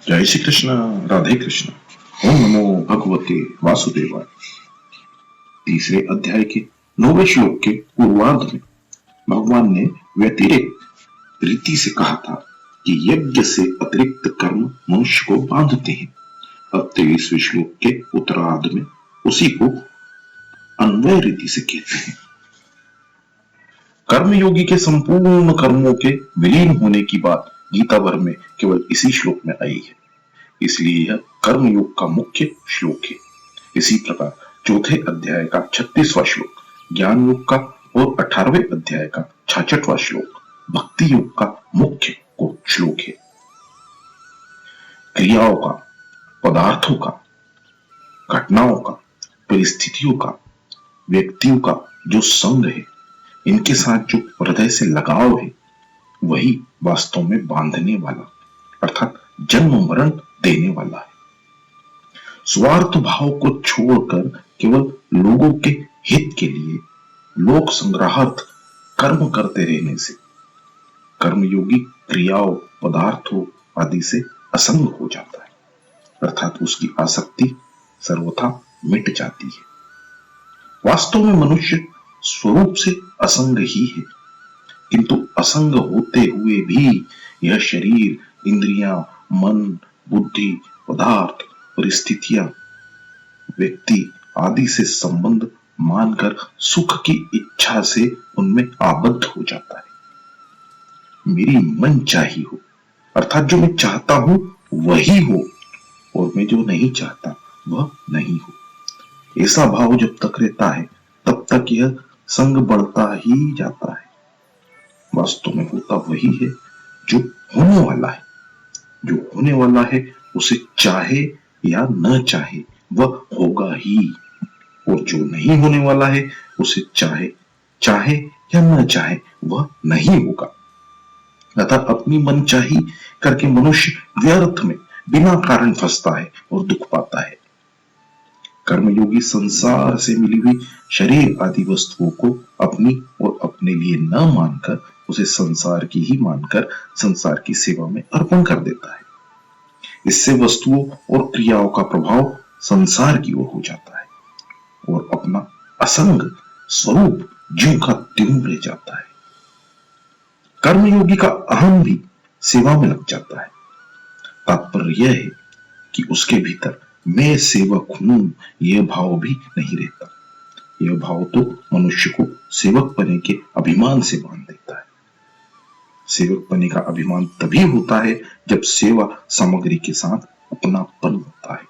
जय श्री कृष्ण। राधे कृष्ण। ओम नमो भगवते वासुदेवाय। तीसरे अध्याय के 9वें श्लोक के पूर्वार्ध में भगवान ने व्यतिरेक रीति से कहा था कि यज्ञ से अतिरिक्त कर्म मनुष्य को बांधते हैं। अब 23वें श्लोक के उत्तरार्ध में उसी को अन्वय रीति से कहते हैं। कर्मयोगी के संपूर्ण कर्मों के विलीन होने की बात गीता भर में केवल इसी श्लोक में आई है, इसलिए यह कर्मयोग का मुख्य श्लोक है। इसी प्रकार चौथे अध्याय का 36वां श्लोक ज्ञान योग का और 18वें अध्याय का 66वां श्लोक भक्ति योग का मुख्य श्लोक है। क्रियाओं का, पदार्थों का, घटनाओं का, परिस्थितियों का, व्यक्तियों का जो संग है, इनके साथ जो हृदय से लगाव है, वही वास्तव में बांधने वाला अर्थात जन्म मरण देने वाला है। स्वार्थ भाव को छोड़कर केवल लोगों के हित के लिए लोक संग्रहार्थ कर्म करते रहने से कर्मयोगी क्रियाओं, पदार्थों आदि से असंग हो जाता है, अर्थात उसकी आसक्ति सर्वथा मिट जाती है। वास्तव में मनुष्य स्वरूप से असंग ही है, किंतु असंग होते हुए भी यह शरीर, इंद्रियां, मन, बुद्धि, पदार्थ, परिस्थितियां, व्यक्ति आदि से संबंध मानकर सुख की इच्छा से उनमें आबद्ध हो जाता है। मेरी मन चाही हो अर्थात जो मैं चाहता हूं वही हो और मैं जो नहीं चाहता वह नहीं हो। ऐसा भाव जब तक रहता है तब तक यह संग बढ़ता ही जाता है। वास्तव में होता वही है जो होने वाला है। जो होने वाला है उसे चाहे या न चाहे वह होगा ही, और जो नहीं होने वाला है उसे चाहे या न चाहे वह नहीं होगा। अतः अपनी मनचाही करके मनुष्य व्यर्थ में बिना कारण फंसता है और दुख पाता है। कर्मयोगी संसार से मिली हुई शरीर आदि वस्तुओं को अपनी और अपने लिए न मानकर उसे संसार की ही मानकर संसार की सेवा में अर्पण कर देता है। इससे वस्तुओं और क्रियाओं का प्रभाव संसार की ओर हो जाता है और अपना असंग स्वरूप ज्यों का त्यों रह जाता है। कर्मयोगी का अहम भी सेवा में लग जाता है। तात्पर्य यह है कि उसके भीतर मैं सेवक हूं यह भाव भी नहीं रहता। यह भाव तो मनुष्य को सेवक बने के अभिमान से बांध देता है। सेवक बने का अभिमान तभी होता है जब सेवा सामग्री के साथ अपनापन होता है।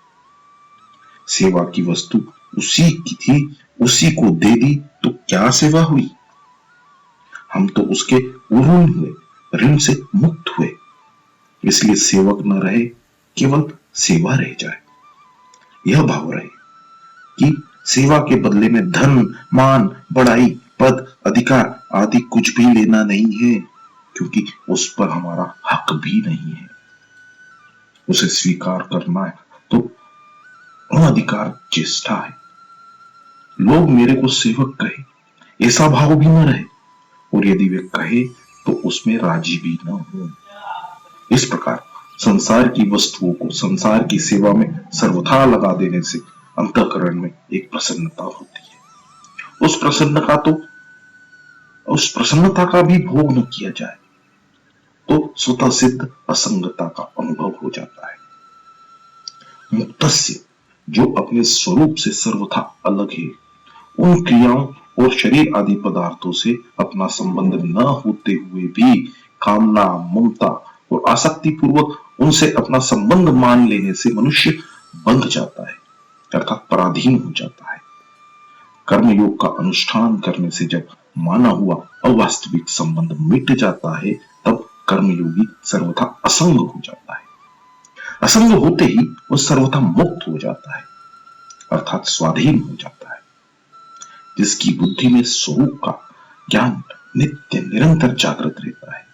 सेवा की वस्तु उसी की थी, उसी को दे दी तो क्या सेवा हुई? हम तो उसके ऋणी हुए, ऋण से मुक्त हुए। इसलिए सेवक न रहे, केवल सेवा रह जाए। यह भाव रहे कि सेवा के बदले में धन, मान, बड़ाई, पद, अधिकार आदि कुछ भी लेना नहीं है, क्योंकि उस पर हमारा हक भी नहीं है। उसे स्वीकार करना है तो अनधिकार चेष्टा है। लोग मेरे को सेवक कहे, ऐसा भाव भी न रहे, और यदि वे कहे तो उसमें राजी भी न हो। इस प्रकार संसार की वस्तुओं को संसार की सेवा में सर्वथा लगा देने से अंतःकरण में एक प्रसन्नता होती है। उस प्रसन्नता का भी भोग न किया जाए तो स्वतः सिद्ध असंगता का अनुभव हो जाता है। मुक्तस्य, जो अपने स्वरूप से सर्वथा अलग है, उन क्रियाओं और शरीर आदि पदार्थों से अपना संबंध न होते हुए भी कामना, ममता और आसक्ति पूर्वक उनसे अपना संबंध मान लेने से मनुष्य बंध जाता है, अर्थात पराधीन हो जाता है। कर्मयोग का अनुष्ठान करने से जब माना हुआ अवास्तविक संबंध मिट जाता है तब कर्मयोगी सर्वथा असंग हो जाता है। असंग होते ही वह सर्वथा मुक्त हो जाता है, अर्थात स्वाधीन हो जाता है। जिसकी बुद्धि में स्वरूप का ज्ञान नित्य निरंतर जागृत रहता है,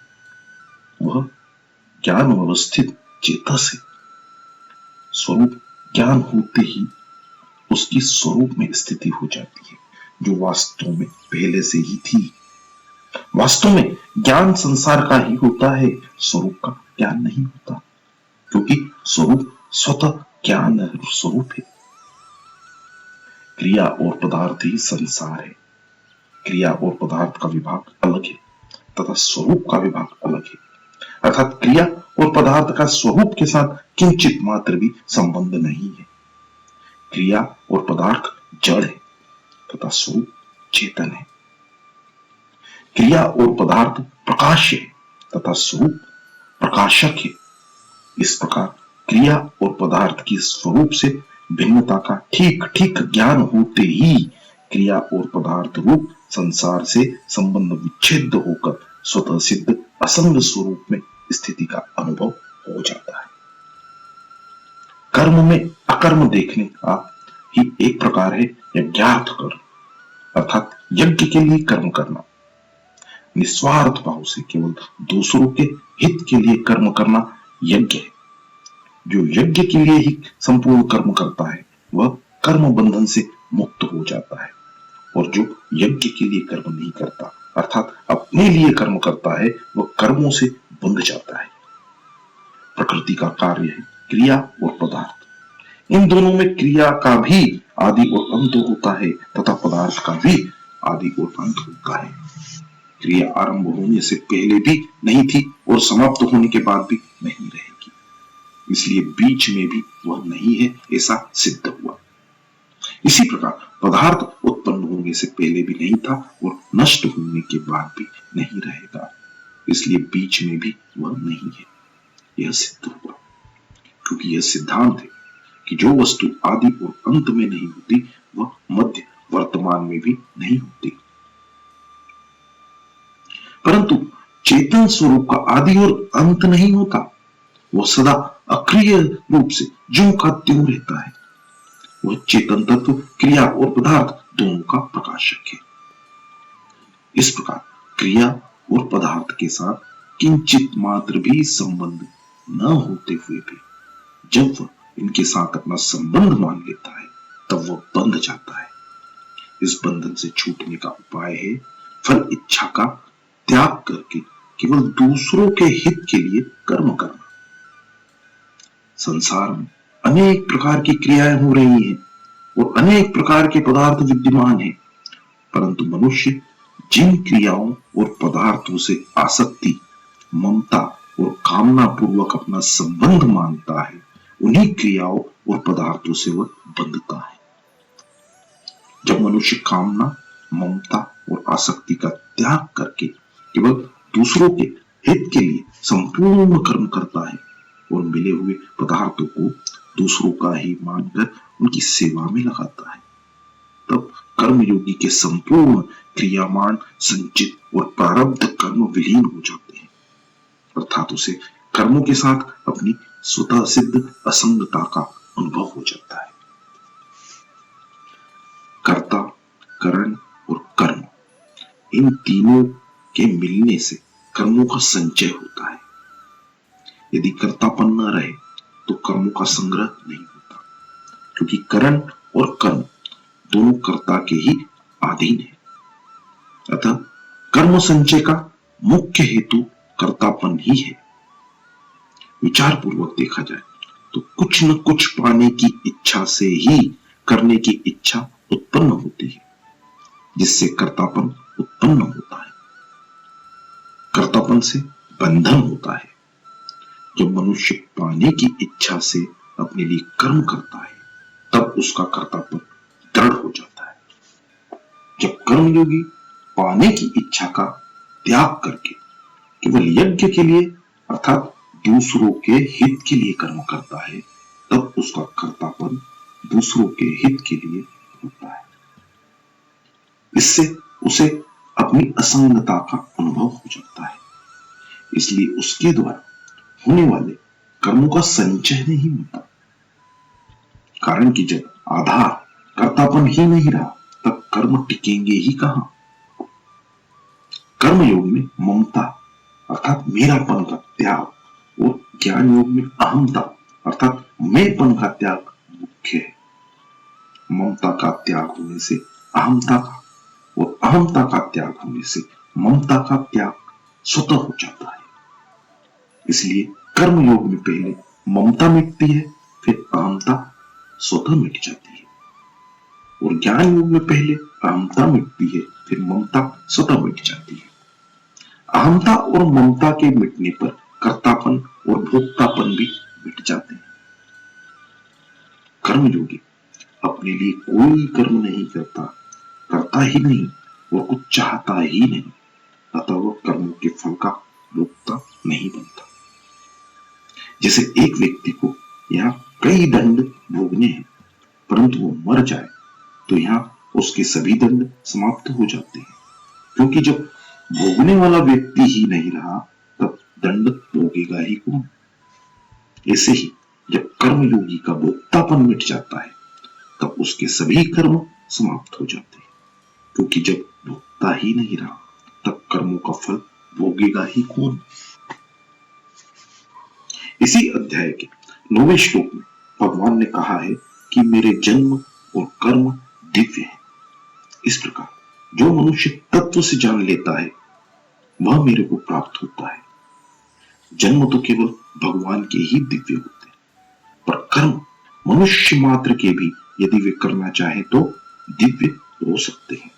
वह ज्ञान अवस्थित चेतस है। स्वरूप ज्ञान होते ही उसकी स्वरूप में स्थिति हो जाती है, जो वास्तव में पहले से ही थी। वास्तव में ज्ञान संसार का ही होता है, स्वरूप का ज्ञान नहीं होता, क्योंकि स्वरूप स्वतः ज्ञान स्वरूप है। क्रिया और पदार्थ ही संसार है। क्रिया और पदार्थ का विभाग अलग है तथा स्वरूप का विभाग अलग है, अर्थात क्रिया और पदार्थ का स्वरूप के साथ किंचित मात्र भी संबंध नहीं है। क्रिया और पदार्थ जड़ है तथा स्वरूप चेतन है। क्रिया और पदार्थ प्रकाश है तथा स्वरूप प्रकाशक है। इस प्रकार क्रिया और पदार्थ की स्वरूप से भिन्नता का ठीक ठीक ज्ञान होते ही क्रिया और पदार्थ रूप संसार से संबंध विच्छेद होकर स्वतः सिद्ध असंग स्वरूप में स्थिति का अनुभव हो जाता है। कर्म में अकर्म देखने का ही एक प्रकार है यज्ञार्थ कर्म, अर्थात यज्ञ के लिए कर्म करना। निस्वार्थ भाव से केवल दूसरों के हित के लिए कर्म करना यज्ञ है। जो यज्ञ के लिए ही संपूर्ण कर्म करता है वह कर्म बंधन से मुक्त हो जाता है, और जो यज्ञ के लिए कर्म नहीं करता अर्थात अपने लिए कर्म करता है वह कर्मों से बंध जाता है। प्रकृति का कार्य है क्रिया और पदार्थ। इन दोनों में क्रिया का भी आदि और अंत होता है तथा पदार्थ का भी आदि और अंत होता है। क्रिया आरंभ होने से पहले भी नहीं थी और समाप्त होने के बाद भी नहीं रहेगी, इसलिए बीच में भी वह नहीं है ऐसा सिद्ध हुआ। इसी प्रकार पदार्थ उत्पन्न होने से पहले भी नहीं था और नष्ट होने के बाद भी नहीं रहेगा, इसलिए बीच में भी वह नहीं है, यह सिद्ध हुआ। क्योंकि यह सिद्धांत है कि जो वस्तु आदि और अंत में नहीं होती वह मध्य वर्तमान में भी नहीं होती। परंतु चेतन स्वरूप का आदि और अंत नहीं होता, वह सदा अक्रिय रूप से ज्यों का त्यों रहता है। वह चेतन तत्व क्रिया और पदार्थ दोनों का प्रकाशक है। इस प्रकार क्रिया और पदार्थ के साथ किंचित मात्र भी संबंध न होते हुए भी जब वह इनके साथ अपना संबंध मान लेता है तब वह बंध जाता है। इस बंधन से छूटने का उपाय है फल इच्छा का त्याग करके केवल दूसरों के हित के लिए कर्म करना। संसार में अनेक प्रकार की क्रियाएं हो रही हैं और अनेक प्रकार के पदार्थ विद्यमान हैं, परंतु मनुष्य जिन क्रियाओं और पदार्थों से आसक्ति, ममता और कामना पूर्वक अपना संबंध मानता है उन्हीं क्रियाओं और पदार्थों से वह बंधता है। जब मनुष्य कामना, ममता और आसक्ति का त्याग करके केवल दूसरों के हित के लिए संपूर्ण कर्म करता है और मिले हुए पदार्थों को दूसरों का ही मानकर उनकी सेवा में लगाता है, तब कर्मयोगी के संपूर्ण क्रियामान, संचित और प्रारब्ध कर्म विलीन हो जाते हैं, अर्थात उसे कर्मों के साथ अपनी स्वतः सिद्ध असंगता का अनुभव हो जाता है। कर्ता, करण और कर्म, इन तीनों के मिलने से कर्मों का संचय होता है। यदि कर्तापन न रहे तो कर्मों का संग्रह नहीं होता, क्योंकि करण और कर्म दोनों कर्ता के ही अधीन है। अतः कर्म संचय का मुख्य हेतु कर्तापन ही है। विचार पूर्वक देखा जाए तो कुछ न कुछ पाने की इच्छा से ही करने की इच्छा उत्पन्न होती है, जिससे कर्तापन उत्पन्न होता है। कर्तापन से बंधन होता है। जब मनुष्य पाने की इच्छा से अपने लिए कर्म करता है तब उसका कर्तापन दृढ़ हो जाता है। जब कर्मयोगी पाने की इच्छा का त्याग करके केवल यज्ञ के लिए अर्थात दूसरों के हित के लिए कर्म करता है तब उसका कर्तापन दूसरों के हित के लिए होता है। इससे उसे अपनी असंगता का अनुभव हो जाता है, इसलिए उसके द्वारा होने वाले कर्मों का संचय नहीं होता। कारण कि जब आधार कर्तापन ही नहीं रहा तब कर्म टिकेंगे ही कहां। कर्म योग में ममता अर्थात मेरापन का त्याग और ज्ञान योग में अहमता अर्थात मैंपन का त्याग मुख्य है। ममता का त्याग होने से अहमता का और अहमता का त्याग होने से ममता का त्याग स्वतः हो जाता है। इसलिए कर्म योग में पहले ममता मिटती है, फिर अहमता स्वतः मिट जाती है। और ज्ञान योग में पहले अहमता मिटती है, फिर ममता स्वतः मिट जाती है। अहमता और ममता के मिटने पर कर्तापन और भोक्तापन भी मिट जाते हैं। कर्मयोगी अपने लिए कोई कर्म नहीं करता, करता ही नहीं और कुछ चाहता ही नहीं, अतः वह कर्मों के फल का भोक्ता नहीं बनता। जैसे एक व्यक्ति को यहाँ कई दंड भोगने हैं, परंतु वो मर जाए तो यहाँ उसके सभी दंड समाप्त हो जाते हैं, क्योंकि जब भोगने वाला व्यक्ति ही नहीं रहा तब दंड भोगेगा ही कौन। ऐसे ही जब कर्मयोगी का भोक्तापन मिट जाता है तब उसके सभी कर्म समाप्त हो जाते हैं, क्योंकि जब भोक्ता ही नहीं रहा तब कर्मों का फल भोगेगा ही कौन। इसी अध्याय के 9वें श्लोक में भगवान ने कहा है कि मेरे जन्म और कर्म दिव्य है। इस प्रकार जो मनुष्य तत्व से जान लेता है वह मेरे को प्राप्त होता है। जन्म तो केवल भगवान के ही दिव्य होते हैं, पर कर्म मनुष्य मात्र के भी यदि वे करना चाहे तो दिव्य हो सकते हैं।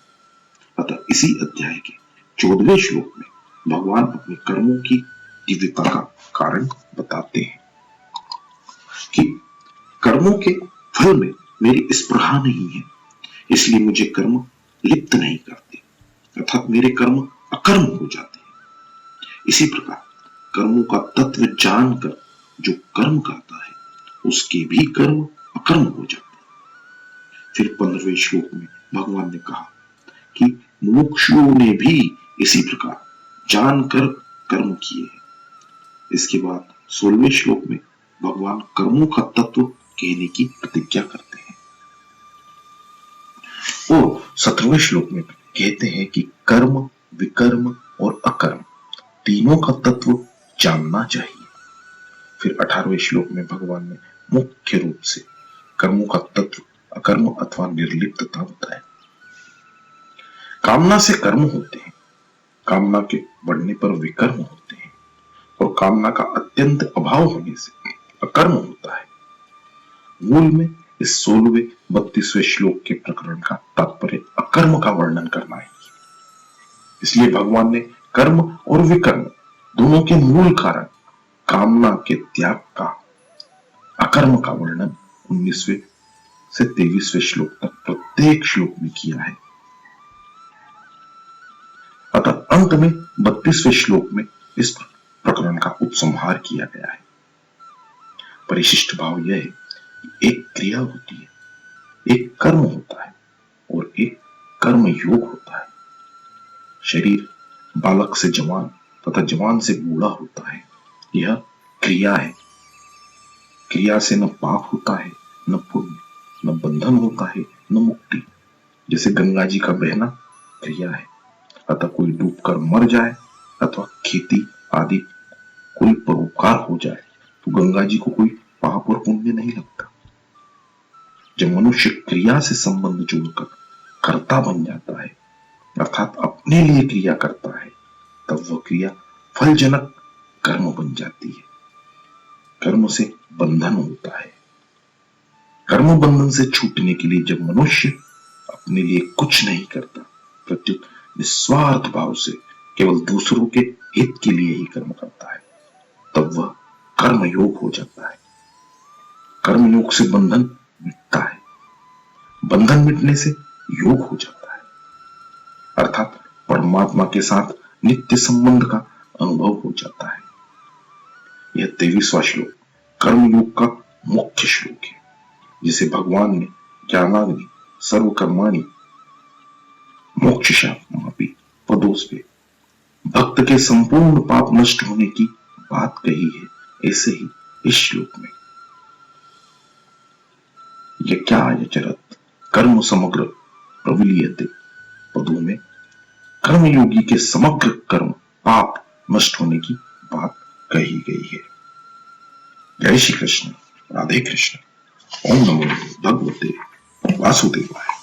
अतः इसी अध्याय के 14वें श्लोक में भगवान अपने कर्मों की दिव्यता का कारण बताते हैं कि कर्मों के फल में मेरी स्पृहा नहीं है, इसलिए मुझे कर्म लिप्त नहीं करते, अर्थात मेरे कर्म अकर्म हो जाते हैं। इसी प्रकार कर्मों का तत्व जानकर जो कर्म करता है उसके भी कर्म अकर्म हो जाते हैं। फिर 15वें श्लोक में भगवान ने कहा कि मुमुक्षुओं ने भी इसी प्रकार जानकर कर्म किए हैं। इसके बाद 16वें श्लोक में भगवान कर्मों का तत्व कहने की प्रतिज्ञा करते हैं और 17वें श्लोक में कहते हैं कि कर्म, विकर्म और अकर्म तीनों का तत्व जानना चाहिए। फिर 18वें श्लोक में भगवान ने मुख्य रूप से कर्मों का तत्व अकर्म अथवा निर्लिप्तता बताया। कामना से कर्म होते हैं, कामना के बढ़ने पर विकर्म होते हैं और कामना का अत्यंत अभाव होने से अकर्म होता है। मूल में इस 16वें 32वें श्लोक के प्रकरण का तात्पर्य अकर्म का वर्णन करना है। इसलिए भगवान ने कर्म और विकर्म दोनों के मूल कारण कामना के त्याग का, अकर्म का वर्णन 19वें से 23वें श्लोक तक प्रत्येक श्लोक में किया है। अतः अंत में 32वें श्लोक में इस प्रकरण का उपसंहार किया गया है। परिशिष्ट भाव यह है कि एक क्रिया होती है, एक कर्म होता है और एक कर्म योग होता है। शरीर बालक से जवान तथा जवान से बूढ़ा होता है, यह क्रिया है। क्रिया से न पाप होता है, न पुण्य, न बंधन होता है, न मुक्ति। जैसे गंगा जी का बहना क्रिया है, अतः कोई डूबकर मर जाए अथवा खेती आदि कोई परोपकार हो जाए तो गंगा जी को कोई पाप और पुण्य नहीं लगता। जब मनुष्य क्रिया से संबंध जोड़कर कर्ता बन जाता है, अर्थात अपने लिए क्रिया करता है, तब वह क्रिया फलजनक कर्म बन जाती है। कर्म से बंधन होता है। कर्म बंधन से छूटने के लिए जब मनुष्य अपने लिए कुछ नहीं करता, प्रत्युत निस्वार्थ भाव से केवल दूसरों के हित के लिए ही कर्म करता है, तब वह कर्म योग हो जाता है। कर्म योग से बंधन मिटता है, बंधन मिटने से योग हो जाता है, अर्थात परमात्मा के साथ नित्य संबंध का अनुभव हो जाता है। यह 23वां श्लोक कर्मयोग का मुख्य श्लोक है, जिसे भगवान ने ज्ञानाग्नि सर्वकर्माणि मोक्षशापि पदोस्ते भक्त के संपूर्ण पाप नष्ट होने की बात कही है। ऐसे ही इस श्लोक में यज्ञाचरत कर्म समग्र प्रविलीयते पदों में कर्मयोगी के समग्र कर्म पाप नष्ट होने की बात कही गई है। जय श्री कृष्ण, राधे कृष्ण। ओम नमो भगवते वासुदेवाय।